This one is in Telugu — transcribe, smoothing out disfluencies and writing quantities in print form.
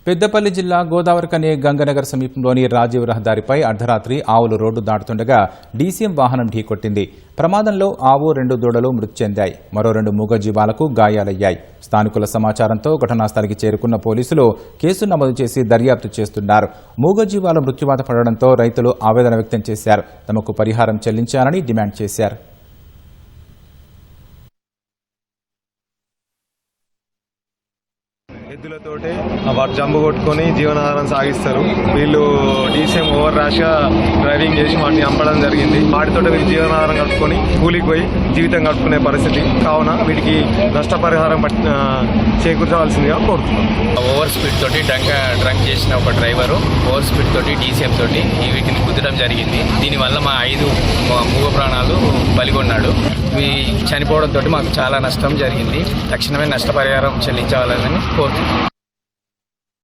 పెద్దపల్లి జిల్లా గోదావరికని గంగనగర్ సమీపంలోని రాజీవ్ రహదారిపై అర్ధరాత్రి ఆవులు రోడ్డు దాటుతుండగా డీసీఎం వాహనం ఢీకొట్టింది. ప్రమాదంలో ఆవు 2 దూడలు మృతి చెందాయి. మరో 2 మూగజీవాలకు గాయాలయ్యాయి. స్థానికుల సమాచారంతో ఘటనా స్థలికి చేరుకున్న పోలీసులు కేసు నమోదు చేసి దర్యాప్తు చేస్తున్నారు. మూగజీవాల మృత్యువాత పడడంతో రైతులు ఆవేదన వ్యక్తం చేశారు. తమకు పరిహారం చెల్లించాలని డిమాండ్ చేశారు. ఎద్దులతోటి వాటి జంబు కొట్టుకొని జీవనాధారం సాగిస్తారు. వీళ్ళు డీసీఎం ఓవర్ ర్యాష్ గా డ్రైవింగ్ చేసి వాటిని చంపడం జరిగింది. వాటితో వీళ్ళు జీవనాధారం కట్టుకొని కూలికి పోయి జీవితం గడుపుకునే పరిస్థితి. కావున వీటికి నష్టపరిహారం చేకూర్చవలసిందిగా కోరుతున్నాం. ఓవర్ స్పీడ్ తోటి డ్రంక్ చేసిన ఒక డ్రైవరు ఓవర్ స్పీడ్ తోటి డీసీఎం తోటి వీటిని కుదరడం జరిగింది. దీనివల్ల మా 5 మూగ ప్రాణాలు బలిగొన్నాడు. చనిపోవడంతో మాకు చాలా నష్టం జరిగింది. తక్షణమే నష్టపరిహారం చెల్లించాలని కోరుతున్నాం.